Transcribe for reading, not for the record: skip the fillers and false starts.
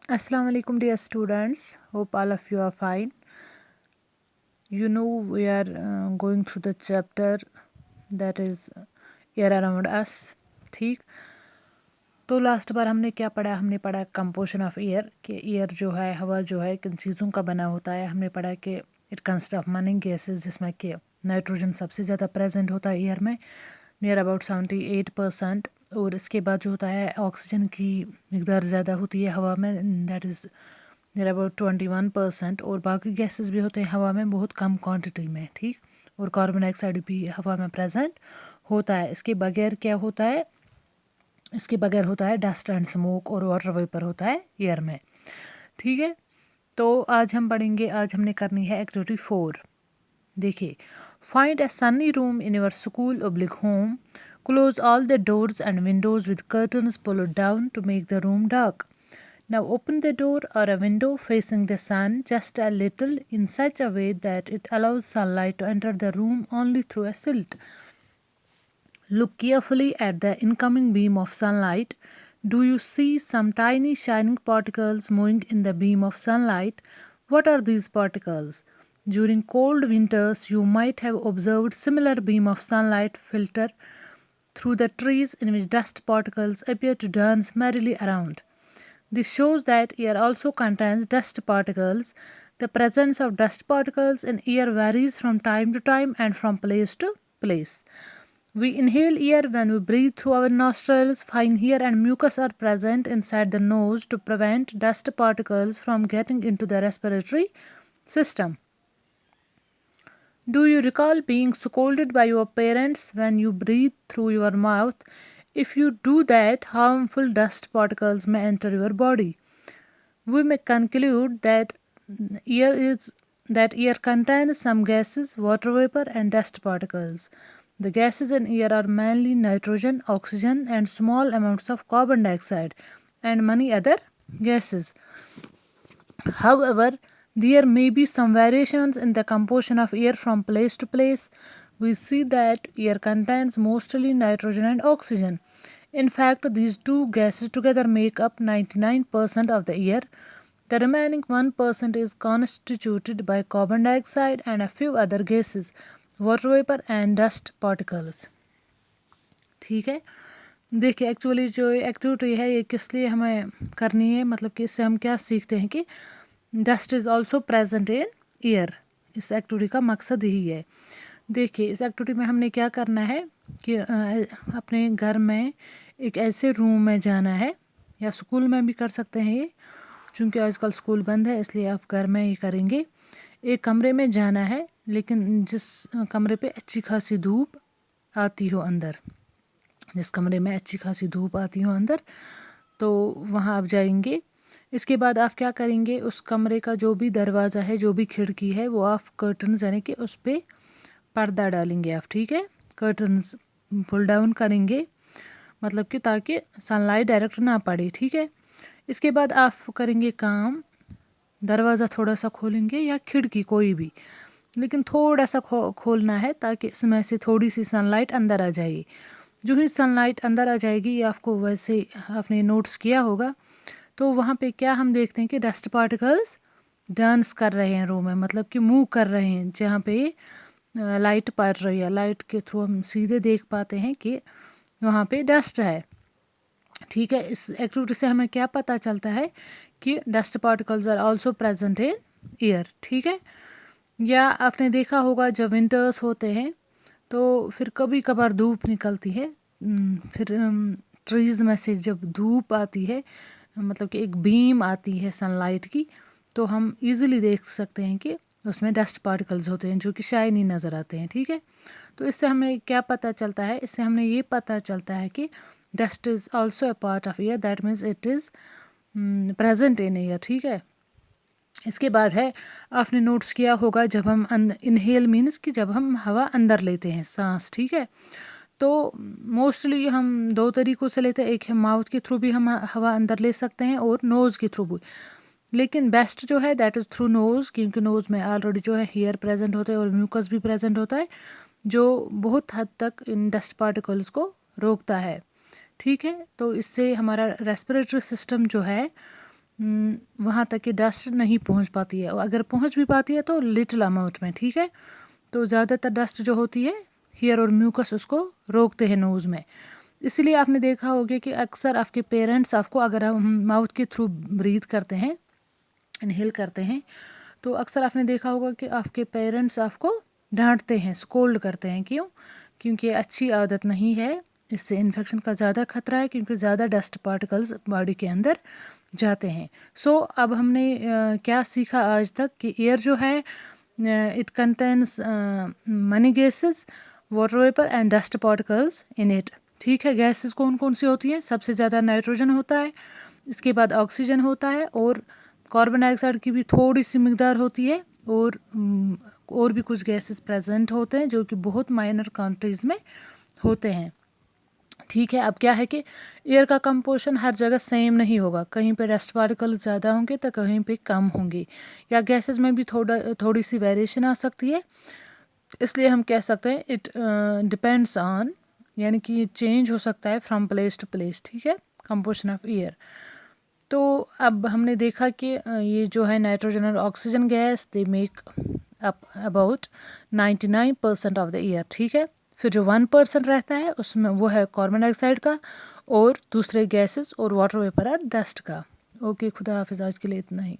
Assalamu alaikum dear students. Hope all of you are fine. You know we are going through the chapter that is air around us. ठीक, तो last बार हमने क्या पढ़ा? हमने पढ़ा composition of air कि air जो है, हवा जो है, किन चीज़ों का बना होता है. हमने पढ़ा कि it consist of money gases, जिसमें कि नाइट्रोजन सबसे ज़्यादा प्रेजेंट होता है एयर में, नियर अबाउट 78%. और इसके बाद जो होता है ऑक्सीजन की मिकदार ज़्यादा होती है हवा में, दैट इज़ नियर अबाउट 21%. और बाकी गैसेस भी होते हैं हवा में बहुत कम क्वांटिटी में. ठीक, और कार्बन डाइऑक्साइड भी हवा में प्रेजेंट होता है. इसके बगैर क्या होता है? इसके बगैर होता है डस्ट एंड स्मोक और वाटर वेपर होता है एयर में. ठीक है, तो आज हम पढ़ेंगे, आज हमने करनी है एक्टिविटी 4. देखिए, find a sunny room in your school oblique home, close all the doors and windows with curtains pulled down to make the room dark. Now open the door or a window facing the sun just a little in such a way that it allows sunlight to enter the room only through a slit. Look carefully at the incoming beam of sunlight. Do you see some tiny shining particles moving in the beam of sunlight? What are these particles? During cold winters, you might have observed similar beam of sunlight filter through the trees in which dust particles appear to dance merrily around. This shows that air also contains dust particles. The presence of dust particles in air varies from time to time and from place to place. We inhale air when we breathe through our nostrils. Fine hair and mucus are present inside the nose to prevent dust particles from getting into the respiratory system. Do you recall being scolded by your parents when you breathe through your mouth? If you do that, harmful dust particles may enter your body. We may conclude that air contains some gases, water vapor, and dust particles. The gases in air are mainly nitrogen, oxygen, and small amounts of carbon dioxide, and many other gases. However, there may be some variations in the composition of air from place to place. We see that air contains mostly nitrogen and oxygen. In fact, these two gases together make up 99% of the air. The remaining 1% is constituted by carbon dioxide and a few other gases, water vapor and dust particles. ठीक है, देखिए actually जो activity है ये किस लिए हमें करनी है, मतलब कि इससे हम क्या सीखते हैं कि dust is also present in air. इस एक्टिविटी का मकसद यही है. देखिए, इस एक्टिविटी में हमने क्या करना है कि अपने घर में एक ऐसे रूम में जाना है, या स्कूल में भी कर सकते हैं ये, चूँकि आजकल स्कूल बंद है इसलिए आप घर में ही करेंगे. एक कमरे में जाना है, लेकिन जिस कमरे पे अच्छी खासी धूप आती हो अंदर, जिस कमरे में अच्छी खासी धूप आती हो अंदर, तो वहाँ आप जाएंगे. इसके बाद आप क्या करेंगे, उस कमरे का जो भी दरवाज़ा है, जो भी खिड़की है, वो आप कर्टन्स यानी कि उस पर पर्दा डालेंगे आप. ठीक है, कर्टन्स पुल डाउन करेंगे, मतलब कि ताकि सनलाइट डायरेक्ट ना पड़े. ठीक है, इसके बाद आप करेंगे काम, दरवाज़ा थोड़ा सा खोलेंगे या खिड़की कोई भी, लेकिन थोड़ा सा खोलना है ताकि इसमें से थोड़ी सी सनलाइट अंदर आ जाए. जो ही सनलाइट अंदर आ जाएगी, ये आपको वैसे आपने नोट्स किया होगा, तो वहाँ पे क्या हम देखते हैं कि डस्ट पार्टिकल्स डांस कर रहे हैं रूम में, मतलब कि मूव कर रहे हैं. जहाँ पे लाइट पड़ रही है, लाइट के थ्रू हम सीधे देख पाते हैं कि वहाँ पे डस्ट है. ठीक है, इस एक्टिविटी से हमें क्या पता चलता है कि dust particles are also present in air. ठीक है, या आपने देखा होगा जब विंटर्स होते हैं तो फिर कभी कभार धूप निकलती है, फिर ट्रीज़ में से जब धूप आती है, मतलब कि एक बीम आती है सनलाइट की, तो हम इजीली देख सकते हैं कि उसमें डस्ट पार्टिकल्स होते हैं जो कि शाइनी नज़र आते हैं. ठीक है, तो इससे हमें क्या पता चलता है? इससे हमें ये पता चलता है कि dust is also a part of air, that means it is present in air. ठीक है, इसके बाद है, आपने नोट्स किया होगा जब हम इनहेल मीन्स कि जब हम हवा अंदर लेते हैं, सांस. ठीक है, तो मोस्टली हम दो तरीक़ों से लेते हैं. एक है माउथ के थ्रू भी हम हवा अंदर ले सकते हैं और नोज़ के थ्रू भी, लेकिन बेस्ट जो है दैट इज़ थ्रू नोज़, क्योंकि नोज़ में ऑलरेडी जो है हेयर प्रेजेंट होता है और म्यूकस भी प्रेजेंट होता है, जो बहुत हद तक इन डस्ट पार्टिकल्स को रोकता है. ठीक है, तो इससे हमारा रेस्पिरेटरी सिस्टम जो है वहाँ तक कि डस्ट नहीं पहुँच पाती है, और अगर पहुँच भी पाती है तो लिटिल अमाउंट में, ठीक है। तो ज़्यादातर डस्ट जो होती है हेयर और म्यूकस उसको रोकते हैं नोज़ में। इसीलिए आपने देखा होगा कि अक्सर आपके पेरेंट्स आपको, अगर हम माउथ के थ्रू ब्रीथ करते हैं, इनहेल करते हैं, तो अक्सर आपने देखा होगा कि आपके पेरेंट्स आपको डांटते हैं, स्कोल्ड करते हैं। क्यों? क्योंकि ये अच्छी आदत नहीं है, इससे इन्फेक्शन का ज़्यादा खतरा है, क्योंकि ज़्यादा डस्ट पार्टिकल्स बॉडी के अंदर जाते हैं। सो अब हमने क्या सीखा आज तक कि एयर जो है it contains money gases, water vapour and dust particles in it, ठीक है। गैसेस कौन कौन सी होती हैं? सबसे ज़्यादा नाइट्रोजन होता है, इसके बाद ऑक्सीजन होता है, और कार्बन डाइऑक्साइड की भी थोड़ी सी मिकदार होती है, और भी कुछ गैसेस प्रेजेंट होते हैं जो कि बहुत माइनर क्वांटिटीज़ में होते हैं, ठीक है। अब क्या है कि एयर का कंपोजिशन हर जगह सेम नहीं होगा, कहीं पे डस्ट पार्टिकल ज़्यादा होंगे तो कहीं पे कम होंगे, या गैसेस में भी थोड़ी सी वेरिएशन आ सकती है। इसलिए हम कह सकते हैं इट डिपेंड्स ऑन, यानी कि ये चेंज हो सकता है फ्रॉम प्लेस टू प्लेस, ठीक है, कंपोजिशन ऑफ एयर। तो अब हमने देखा कि ये जो है नाइट्रोजन और oxygen gas, they make up about 99% of the air, ठीक है। फिर जो 1% रहता है उसमें वो है कार्बन डाइऑक्साइड का, और दूसरे गैसेस और वाटर वेपर और डस्ट का। ओके, खुदा हाफिज़, आज के लिए इतना ही।